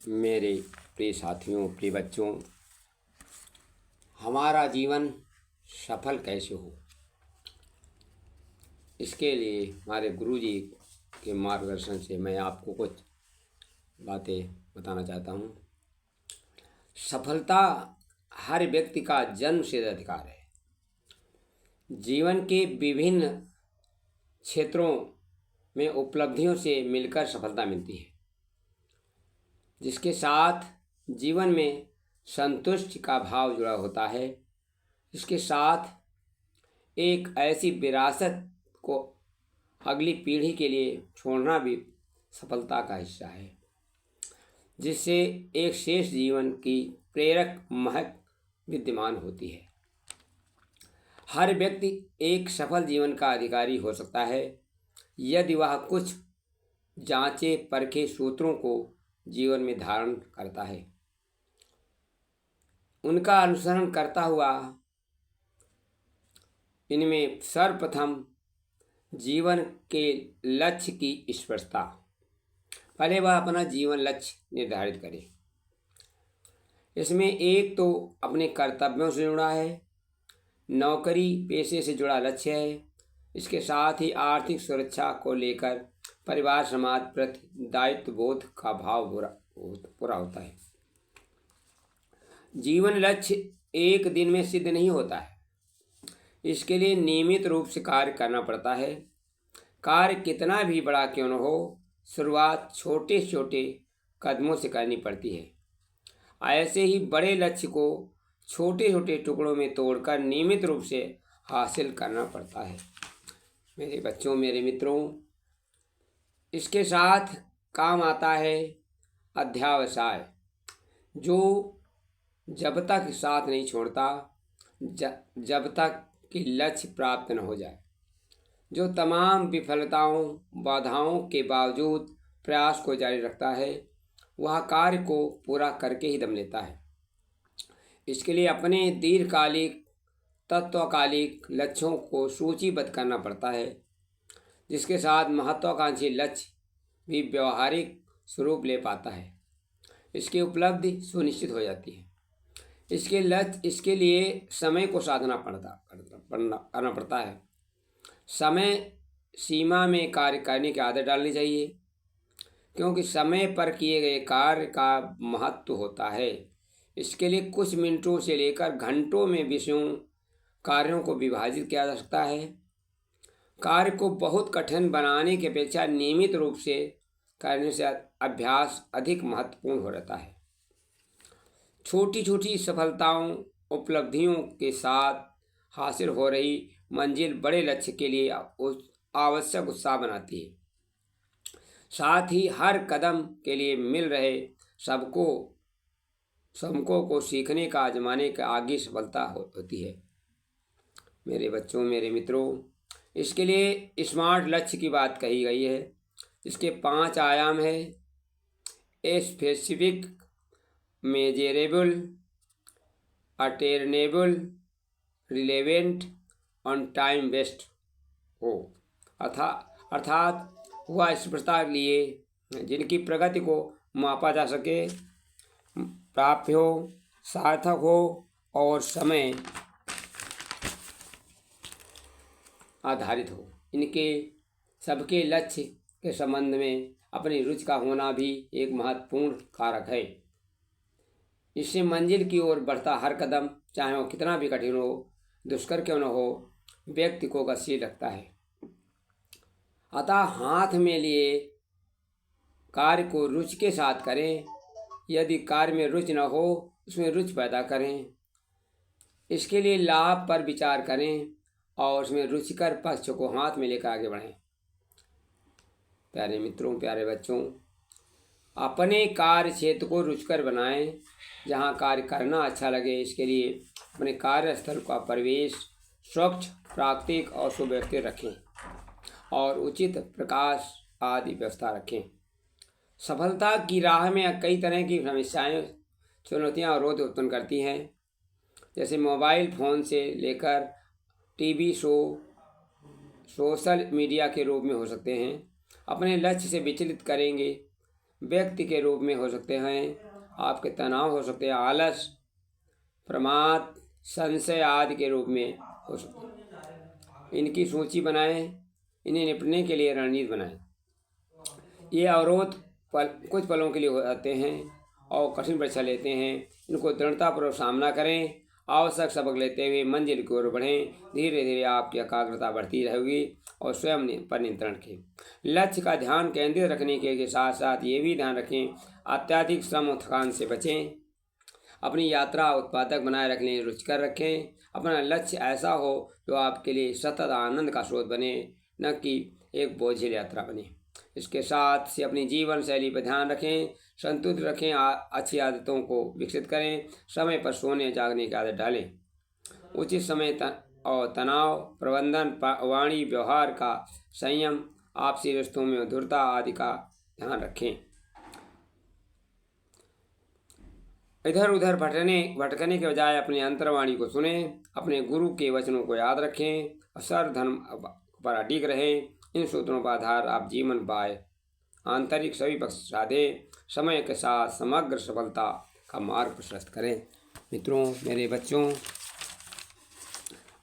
मेरे प्रिय साथियों, प्रिय बच्चों, हमारा जीवन सफल कैसे हो, इसके लिए हमारे गुरुजी के मार्गदर्शन से मैं आपको कुछ बातें बताना चाहता हूँ। सफलता हर व्यक्ति का जन्मसिद्ध अधिकार है। जीवन के विभिन्न क्षेत्रों में उपलब्धियों से मिलकर सफलता मिलती है, जिसके साथ जीवन में संतुष्टि का भाव जुड़ा होता है। इसके साथ एक ऐसी विरासत को अगली पीढ़ी के लिए छोड़ना भी सफलता का हिस्सा है, जिससे एक शेष जीवन की प्रेरक महक विद्यमान होती है। हर व्यक्ति एक सफल जीवन का अधिकारी हो सकता है यदि वह कुछ जांचे परखे सूत्रों को जीवन में धारण करता है, उनका अनुसरण करता हुआ। इनमें सर्वप्रथम जीवन के लक्ष्य की स्पष्टता। पहले वह अपना जीवन लक्ष्य निर्धारित करे। इसमें एक तो अपने कर्तव्यों से जुड़ा है, नौकरी पेशे से जुड़ा लक्ष्य है। इसके साथ ही आर्थिक सुरक्षा को लेकर परिवार समाज प्रति दायित्व बोध का भाव पूरा होता है। जीवन लक्ष्य एक दिन में सिद्ध नहीं होता है, इसके लिए नियमित रूप से कार्य करना पड़ता है। कार्य कितना भी बड़ा क्यों न हो, शुरुआत छोटे छोटे कदमों से करनी पड़ती है। ऐसे ही बड़े लक्ष्य को छोटे छोटे टुकड़ों में तोड़कर नियमित रूप से हासिल करना पड़ता है। मेरे बच्चों, मेरे मित्रों, इसके साथ काम आता है अध्यावसाय, जो जब तक साथ नहीं छोड़ता जब तक कि लक्ष्य प्राप्त न हो जाए, जो तमाम विफलताओं बाधाओं के बावजूद प्रयास को जारी रखता है, वह कार्य को पूरा करके ही दम लेता है। इसके लिए अपने दीर्घकालिक तत्वकालिक लक्ष्यों को सूचीबद्ध करना पड़ता है, जिसके साथ महत्वाकांक्षी लक्ष्य भी व्यवहारिक स्वरूप ले पाता है। इसकी उपलब्धि सुनिश्चित हो जाती है। इसके लिए समय को साधना करना पड़ता है। समय सीमा में कार्य करने की आदत डालनी चाहिए, क्योंकि समय पर किए गए कार्य का महत्व होता है। इसके लिए कुछ मिनटों से लेकर घंटों में कार्यों को विभाजित किया जा सकता है। कार्य को बहुत कठिन बनाने की अपेक्षा नियमित रूप से करने से अभ्यास अधिक महत्वपूर्ण हो रहता है। छोटी छोटी सफलताओं उपलब्धियों के साथ हासिल हो रही मंजिल बड़े लक्ष्य के लिए आवश्यक उत्साह बनाती है। साथ ही हर कदम के लिए मिल रहे सबको को सीखने का आजमाने का आगे सफलता होती है। मेरे बच्चों, मेरे मित्रों, इसके लिए स्मार्ट लक्ष्य की बात कही गई है। इसके 5 आयाम है: स्पेसिफिक, मेजरेबल, अटेनेबल, रिलेवेंट और टाइम बेस्ड हो। अर्थात वह स्पष्टता लिए जिनकी प्रगति को मापा जा सके, प्राप्य हो, सार्थक हो और समय आधारित हो। इनके सबके लक्ष्य के संबंध में अपनी रुचि का होना भी एक महत्वपूर्ण कारक है। इससे मंजिल की ओर बढ़ता हर कदम, चाहे वो कितना भी कठिन हो, दुष्कर क्यों न हो, व्यक्ति को गतिशील रखता है। अतः हाथ में लिए कार्य को रुचि के साथ करें। यदि कार्य में रुचि न हो, उसमें रुचि पैदा करें। इसके लिए लाभ पर विचार करें और उसमें रुचिकर पक्ष को हाथ में लेकर आगे बढ़ें। प्यारे मित्रों, प्यारे बच्चों, अपने कार्य क्षेत्र को रुचिकर बनाएं, जहां कार्य करना अच्छा लगे। इसके लिए अपने कार्यस्थल का परिवेश स्वच्छ, प्राकृतिक और सुव्यवस्थित रखें और उचित प्रकाश आदि व्यवस्था रखें। सफलता की राह में कई तरह की समस्याएं, चुनौतियां और रोध उत्पन्न करती हैं, जैसे मोबाइल फ़ोन से लेकर टीवी शो, सोशल मीडिया के रूप में हो सकते हैं। अपने लक्ष्य से विचलित करेंगे व्यक्ति के रूप में हो सकते हैं, आपके तनाव हो सकते हैं, आलस, प्रमाद, संशय आदि के रूप में हो सकते हैं। इनकी सूची बनाएं, इन्हें निपटने के लिए रणनीति बनाएं। ये अवरोध कुछ पलों के लिए हो जाते हैं और कठिन परीक्षा लेते हैं। इनको दृढ़तापूर्वक सामना करें, आवश्यक सबक लेते हुए मंजिल की ओर बढ़ें। धीरे धीरे आपकी एकाग्रता बढ़ती रहेगी और स्वयं पर नियंत्रण रखें। लक्ष्य का ध्यान केंद्रित रखने के साथ साथ ये भी ध्यान रखें, अत्यधिक श्रम और थकान से बचें। अपनी यात्रा उत्पादक बनाए रखने, रुचिकर रखें। अपना लक्ष्य ऐसा हो जो आपके लिए सतत आनंद का स्रोत बने, न कि एक बोझिल यात्रा बने। इसके साथ से अपनी जीवन शैली पर ध्यान रखें, संतुलित रखें, अच्छी आदतों को विकसित करें, समय पर सोने जागने की आदत डालें, उचित समय और तनाव प्रबंधन, वाणी व्यवहार का संयम, आपसी रिश्तों में मधुरता आदि का ध्यान रखें। इधर उधर भटकने के बजाय अपनी अंतर्वाणी को सुने, अपने गुरु के वचनों को याद रखें और सर्वधर्म पर अडिग रहें। इन सूत्रों पर आधार आप जीवन बाय आंतरिक सभी पक्ष साधे, समय के साथ समग्र सफलता का मार्ग प्रशस्त करें। मित्रों, मेरे बच्चों,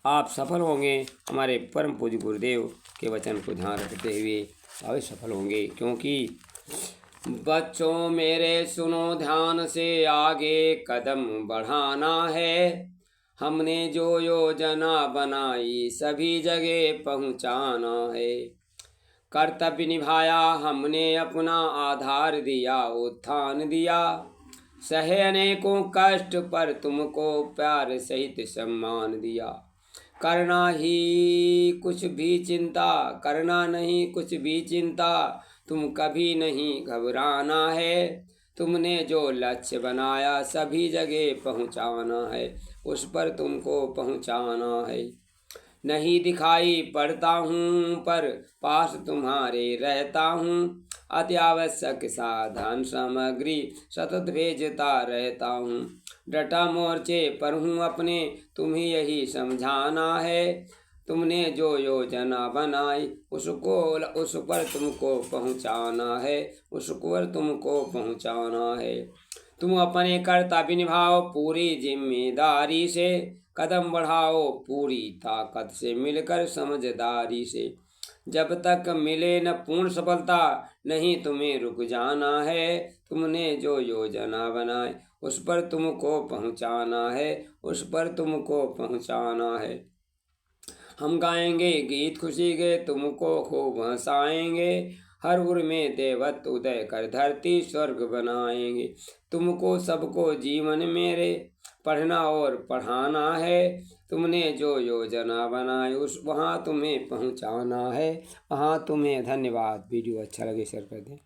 आप सफल होंगे। हमारे परम पूज्य गुरुदेव के वचन को ध्यान रखते हुए अवश्य सफल होंगे, क्योंकि बच्चों मेरे सुनो ध्यान से, आगे कदम बढ़ाना है। हमने जो योजना बनाई सभी जगह पहुंचाना है। कर्तव्य निभाया हमने, अपना आधार दिया, उत्थान दिया। सहे अनेकों कष्ट पर तुमको प्यार सहित सम्मान दिया। करना ही कुछ भी चिंता, करना नहीं कुछ भी चिंता, तुम कभी नहीं घबराना है। तुमने जो लक्ष्य बनाया सभी जगह पहुंचाना है, उस पर तुमको पहुंचाना है। नहीं दिखाई पड़ता हूँ पर पास तुम्हारे रहता हूँ। अति आवश्यक साधन सामग्री सतत भेजता रहता हूँ। डटा मोर्चे पर हूँ अपने, तुम्हें यही समझाना है। तुमने जो योजना बनाई उस पर तुमको पहुँचाना है, उस पर तुमको पहुँचाना है। तुम अपने कर्तव्य निभाओ पूरी जिम्मेदारी से, कदम बढ़ाओ पूरी ताकत से, मिलकर समझदारी से। जब तक मिले न पूर्ण सफलता, नहीं तुम्हें रुक जाना है। तुमने जो योजना बनाई उस पर तुमको पहुँचाना है, उस पर तुमको पहुँचाना है। हम गाएंगे गीत खुशी के, तुमको खूब हंसाएंगे। हर उर में देवत्व उदय कर धरती स्वर्ग बनाएंगे। तुमको सबको जीवन मेरे पढ़ना और पढ़ाना है। तुमने जो योजना बनाई वहाँ तुम्हें पहुँचाना है, वहाँ तुम्हें। धन्यवाद। वीडियो अच्छा लगे शेयर कर दें।